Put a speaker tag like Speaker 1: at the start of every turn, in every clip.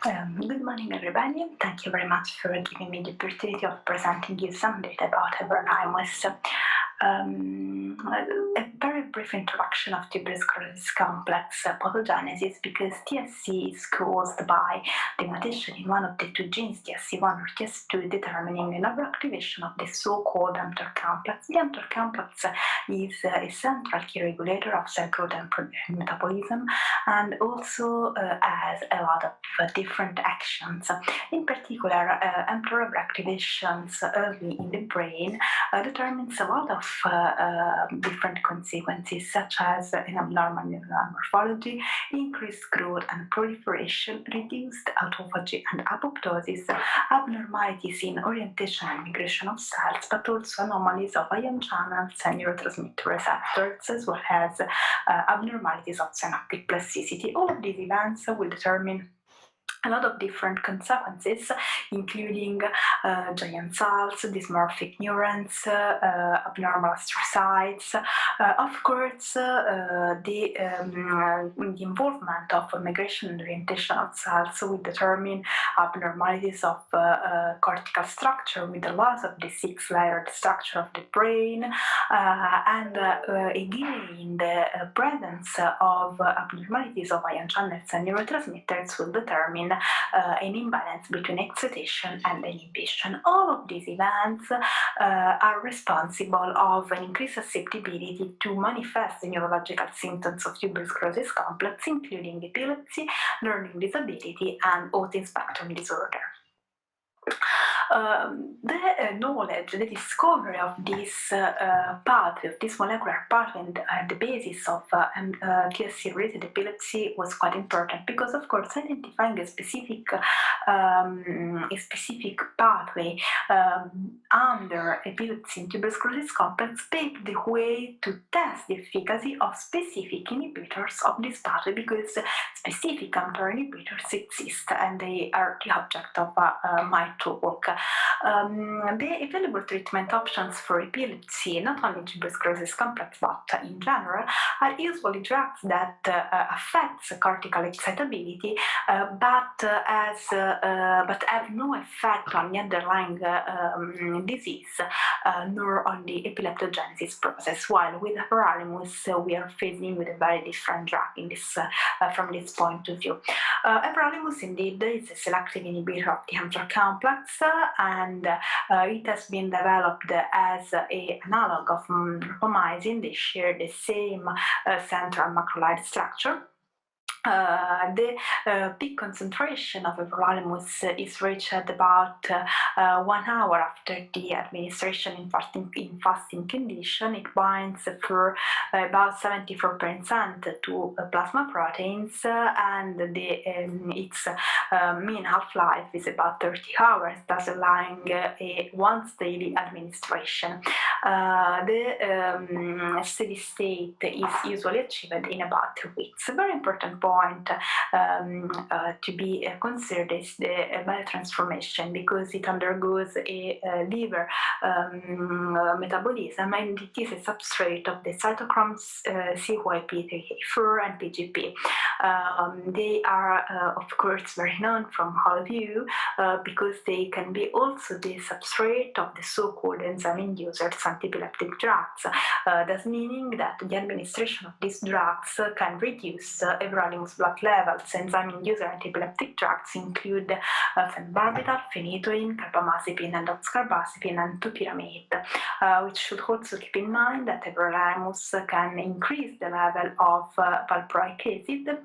Speaker 1: Good morning, everybody. Thank you very much for giving me the opportunity of presenting you some data about EVEROLIMUS. A very brief introduction of tuberous sclerosis complex pathogenesis, because TSC is caused by the mutation in one of the two genes, TSC1 or TSC2, determining an overactivation of the so-called mTOR complex. The mTOR complex is a central key regulator of cell growth and metabolism, and also has a lot of different actions. In particular, mTOR overactivations early in the brain determines a lot of different consequences, such as an abnormal neuronal morphology, increased growth and proliferation, reduced autophagy and apoptosis, abnormalities in orientation and migration of cells, but also anomalies of ion channels and neurotransmitter receptors, as well as abnormalities of synaptic plasticity. All of these events will determine a lot of different consequences, including giant cells, dysmorphic neurons, abnormal astrocytes. Of course, the involvement of migration and orientation of cells will determine abnormalities of cortical structure, with the loss of the six-layered structure of the brain, and again, the presence of abnormalities of ion channels and neurotransmitters will determine an imbalance between excitation and inhibition. All of these events are responsible of an increased susceptibility to manifest the neurological symptoms of tuberous sclerosis complex, including epilepsy, learning disability, and autism spectrum disorder. The knowledge, the discovery of this pathway, of this molecular pathway, and the basis of TSC-related epilepsy was quite important, because, of course, identifying a specific pathway under epilepsy and tuberous sclerosis complex paved the way to test the efficacy of specific inhibitors of this pathway, because specific mTOR inhibitors exist and they are the object of my talk. The available treatment options for epilepsy, not only tuberous sclerosis complex but in general, are usually drugs that affects cortical excitability, but have no effect on the underlying disease, nor on the epileptogenesis process. While with everolimus, we are facing with a very different drug in this, from this point of view. Everolimus indeed is a selective inhibitor of the mTOR complex, and it has been developed as an analog of rapamycin. They share the same central macrolide structure. The peak concentration of everolimus is reached at about 1 hour after the administration in fasting condition. It binds for about 74% to plasma proteins, and its mean half-life is about 30 hours, thus allowing a once daily administration. The steady state is usually achieved in about 2 weeks. A very important point to be considered is the biotransformation, because it undergoes a liver metabolism, and it is a substrate of the cytochromes CYP3A4 and PGP. They are, of course, very known from all of you, because they can be also the substrate of the so-called enzyme-induced antiepileptic drugs, thus meaning that the administration of these drugs can reduce everolimus blood levels. Enzyme-induced antiepileptic drugs include phenobarbital, phenytoin, carbamazepine, and oxcarbazepine, and topiramate. We should also keep in mind that everolimus can increase the level of valproic acid,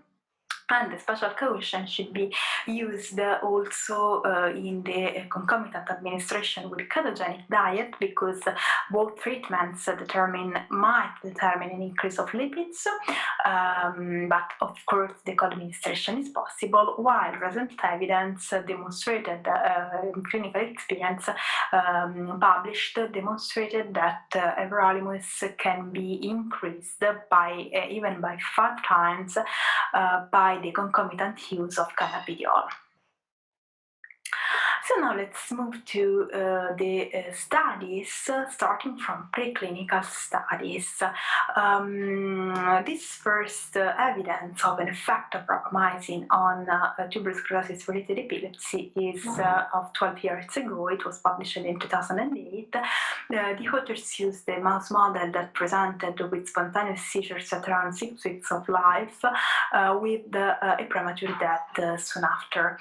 Speaker 1: and the special caution should be used also in the concomitant administration with ketogenic diet, because both treatments might determine an increase of lipids, but of course the co-administration is possible, while recent evidence demonstrated, clinical experience published demonstrated that everolimus can be increased by even by 5 times by the concomitant use of cannabidiol. So now let's move to the studies, starting from preclinical studies. This first evidence of an effect of rapamycin on tuberous sclerosis-related epilepsy is of 12 years ago. It was published in 2008. The authors used a mouse model that presented with spontaneous seizures at around 6 weeks of life with a premature death soon after.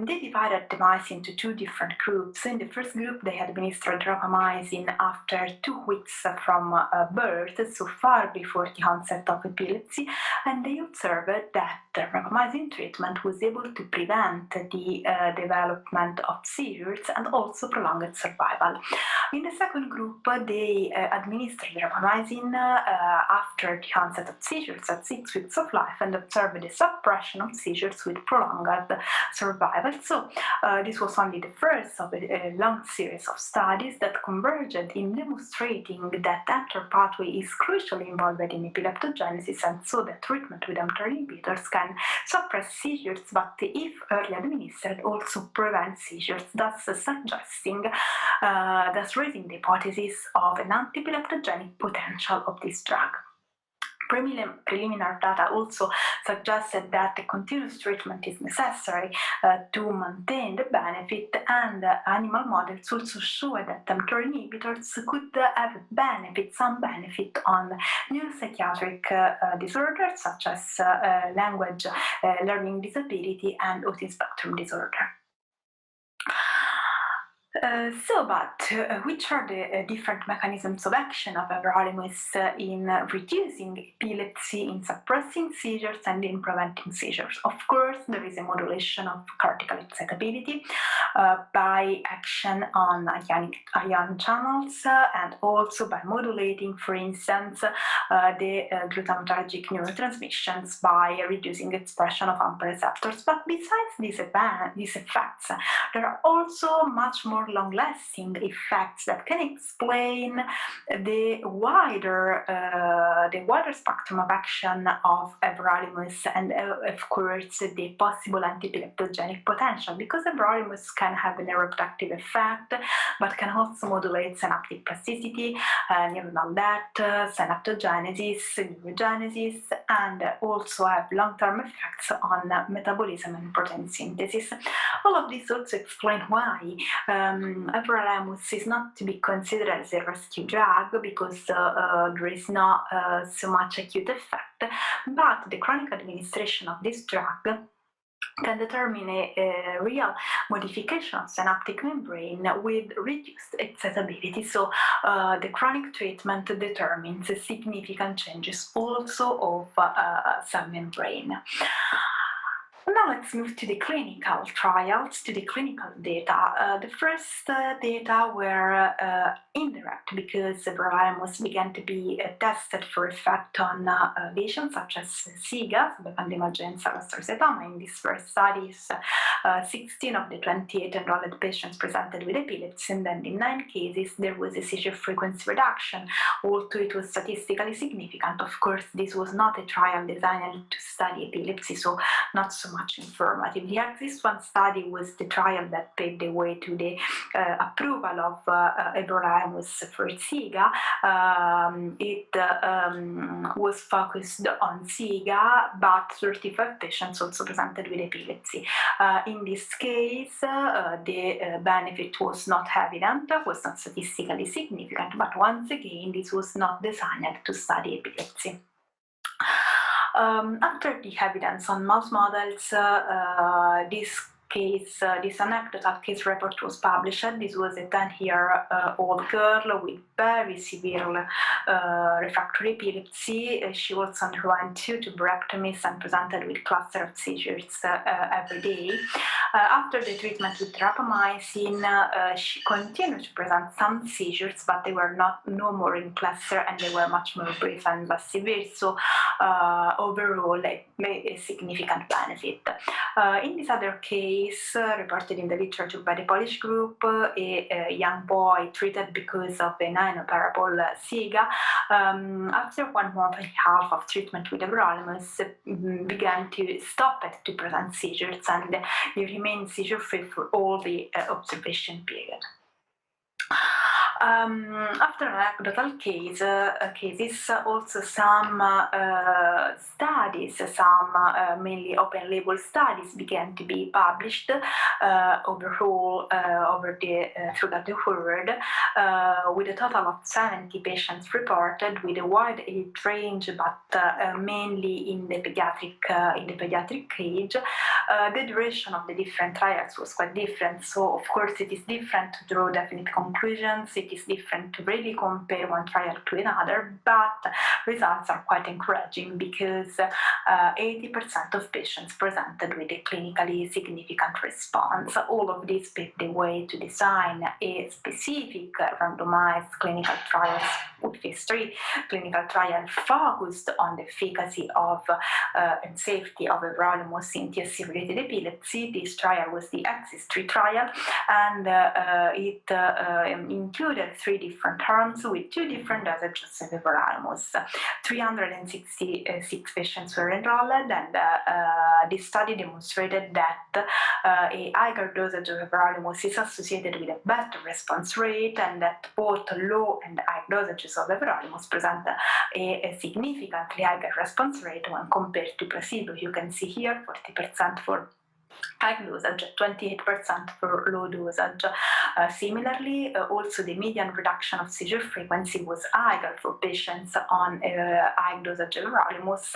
Speaker 1: They divided the mice into two different groups. In the first group, they administered rapamycin after 2 weeks from birth, so far before the onset of epilepsy, and they observed that rapamycin treatment was able to prevent the development of seizures and also prolonged survival. In the second group, they administered rapamycin after the onset of seizures at 6 weeks of life and observed the suppression of seizures with prolonged survival. So this was only the first of a long series of studies that converged in demonstrating that mTOR pathway is crucially involved in epileptogenesis, and so that treatment with mTOR inhibitors can suppress seizures, but if early administered, also prevent seizures, thus raising the hypothesis of an anti-epileptogenic potential of this drug. Preliminary data also suggested that the continuous treatment is necessary to maintain the benefit, and animal models also show that mTOR inhibitors could have some benefit on neuropsychiatric disorders such as language learning disability and autism spectrum disorder. Which are the different mechanisms of action of everolimus in reducing epilepsy, in suppressing seizures, and in preventing seizures? Of course, there is a modulation of cortical excitability by action on ion channels, and also by modulating, for instance, the glutamatergic neurotransmissions by reducing expression of AMPA receptors. But besides these effects, there are also much more long-lasting effects that can explain the wider spectrum of action of everolimus, and of course the possible anti-epileptogenic potential, because everolimus can have a neuroprotective effect, but can also modulate synaptic plasticity, neuronal death, synaptogenesis, neurogenesis, and also have long-term effects on metabolism and protein synthesis. All of this also explains why everolimus is not to be considered as a rescue drug, because there is not so much acute effect, but the chronic administration of this drug can determine a real modification of synaptic membrane with reduced excitability. So the chronic treatment determines significant changes also of cell membrane. Now let's move to the clinical trials, to the clinical data. The first data were indirect, because everolimus began to be tested for effect on lesions such as SIGA, subependymal cell In these first studies, 16 of the 28 enrolled patients presented with epilepsy, and then in 9 cases there was a seizure frequency reduction, although it was statistically significant. Of course, this was not a trial designed to study epilepsy, so not so much informative. The AXIS-1 study was the trial that paved the way to the approval of everolimus for SIGA. It was focused on SIGA, but 35 patients also presented with epilepsy. In this case, the benefit was not evident, was not statistically significant, but once again, this was not designed to study epilepsy. After the evidence on mouse models, this anecdotal case report was published. This was a 10-year-old girl with very severe refractory epilepsy. She also underwent 2 tuberectomies and presented with cluster of seizures every day. After the treatment with rapamycin, she continued to present some seizures, but they were no more in cluster, and they were much more brief and less severe. So overall, a significant benefit. In this other case, case reported in the literature by the Polish group, a young boy treated because of an inoperable SIGA. After 1 month and a half of treatment with everolimus, began to stop at 2% seizures, and he remained seizure-free for all the observation period. After anecdotal cases, also some studies, some mainly open-label studies, began to be published overall throughout the world, with a total of 70 patients reported, with a wide age range, but mainly in the pediatric age. The duration of the different trials was quite different, so of course it is different to draw definite conclusions. It is different to really compare one trial to another, but results are quite encouraging because 80% of patients presented with a clinically significant response. All of this paved the way to design a specific randomized clinical trial with phase 3 clinical trial focused on the efficacy of and safety of everolimus in TSC-related epilepsy. This trial was the AXIS-3 trial, and it included 3 different arms with 2 different dosages of everolimus. 366 patients were enrolled, and this study demonstrated that a higher dosage of everolimus is associated with a better response rate, and that both low and high dosages of everolimus present a significantly higher response rate when compared to placebo. You can see here 40% for high dosage, 28% for low dosage. Similarly, also the median reduction of seizure frequency was higher for patients on high dosage everolimus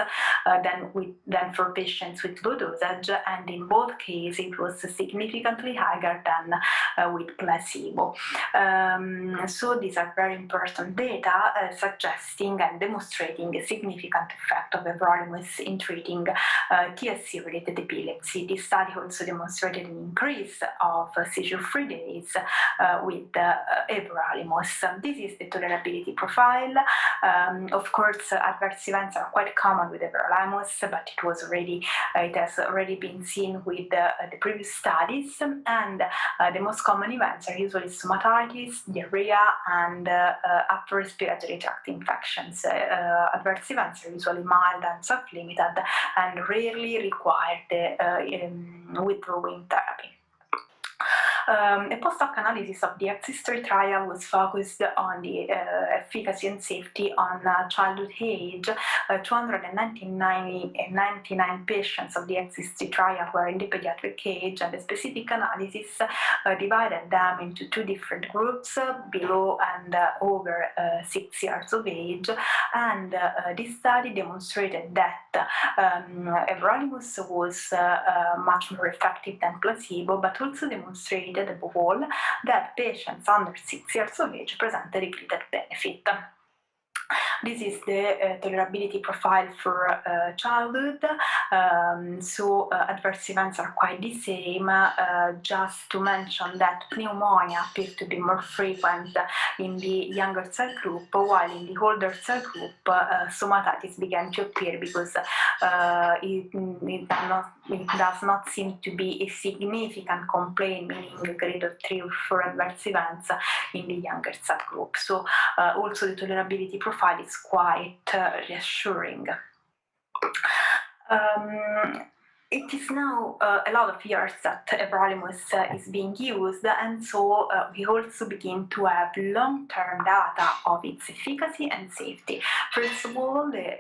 Speaker 1: than for patients with low dosage, and in both cases it was significantly higher than with placebo. So these are very important data suggesting and demonstrating a significant effect of everolimus in treating TSC-related epilepsy. This study also demonstrated an increase of seizure-free days with everolimus. This is the tolerability profile. Of course, adverse events are quite common with everolimus, but it has already been seen with the previous studies, and the most common events are usually stomatitis, diarrhea, and upper respiratory tract infections. Adverse events are usually mild and self-limited and rarely require the withdrawing therapy. A post-hoc analysis of the AXIS-3 trial was focused on the efficacy and safety on childhood age. 299 patients of the AXIS-3 trial were in the pediatric age, and the specific analysis divided them into 2 different groups, below and over 6 years of age. And this study demonstrated that everolimus was much more effective than placebo, but also demonstrated above all that patients under 6 years of age presented a greater benefit. This is the tolerability profile for childhood. So adverse events are quite the same. Just to mention that pneumonia appears to be more frequent in the younger cell group, while in the older cell group, stomatitis began to appear because it does not seem to be a significant complaint, meaning greater 3 or 4 adverse events in the younger subgroup. So also the tolerability profile is quite reassuring. It is now a lot of years that everolimus is being used, and so we also begin to have long-term data of its efficacy and safety. First of all, the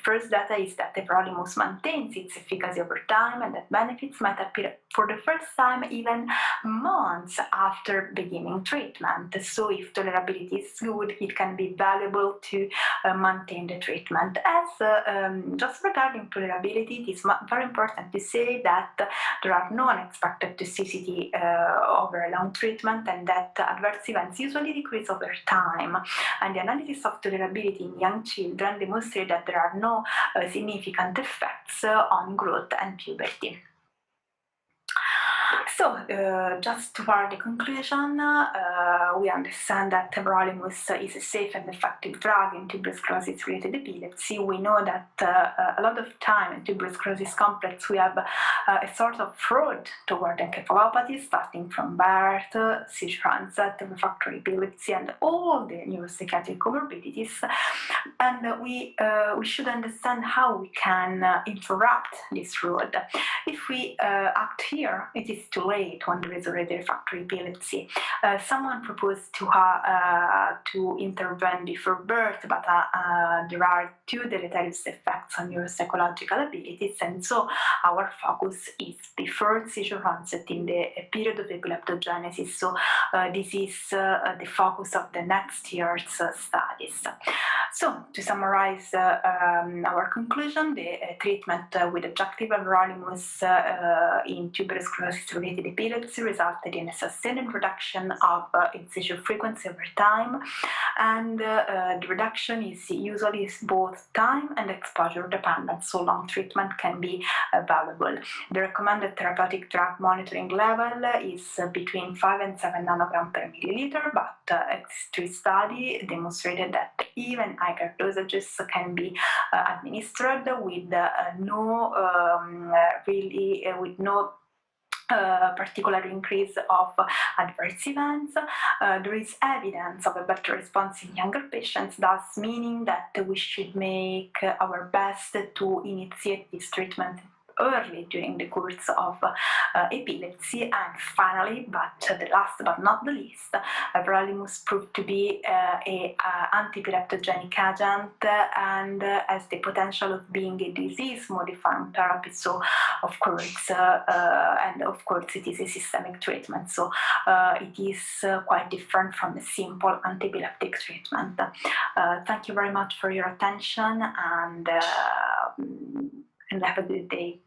Speaker 1: first data is that everolimus maintains its efficacy over time, and that benefits might appear for the first time even months after beginning treatment. So if tolerability is good, it can be valuable to maintain the treatment. As just regarding tolerability, it is very important to say that there are no unexpected toxicity over a long treatment, and that adverse events usually decrease over time. And the analysis of tolerability in young children demonstrate that there are no significant effects on growth and puberty. So, just toward the conclusion, we understand that everolimus is a safe and effective drug in tuberous sclerosis-related epilepsy. We know that a lot of time in tuberous sclerosis complex we have a sort of fraud toward encephalopathy, starting from birth, seizure onset, refractory epilepsy, and all the neuropsychiatric comorbidities. And we should understand how we can interrupt this fraud. If we act here, it is too late when there is already refractory epilepsy. Someone proposed to intervene before birth, but there are two deleterious effects on neuropsychological abilities, and so our focus is before seizure onset in the period of epileptogenesis. So this is the focus of the next year's studies. So, to summarize our conclusion, the treatment with objective everolimus in tuberous sclerosis-related epilepsy resulted in a sustained reduction of seizure frequency over time, and the reduction is usually both time and exposure dependent, so long treatment can be valuable. The recommended therapeutic drug monitoring level is between 5 and 7 nanogram per milliliter, but X3 study demonstrated that even higher dosages can be administered with no particular increase of adverse events. There is evidence of a better response in younger patients, thus meaning that we should make our best to initiate this treatment early during the course of epilepsy. And finally, but the last but not the least, everolimus proved to be an anti-epileptogenic agent and has the potential of being a disease-modifying therapy. So, of course, it is a systemic treatment. So, it is quite different from a simple anti-epileptic treatment. Thank you very much for your attention, and have a good day.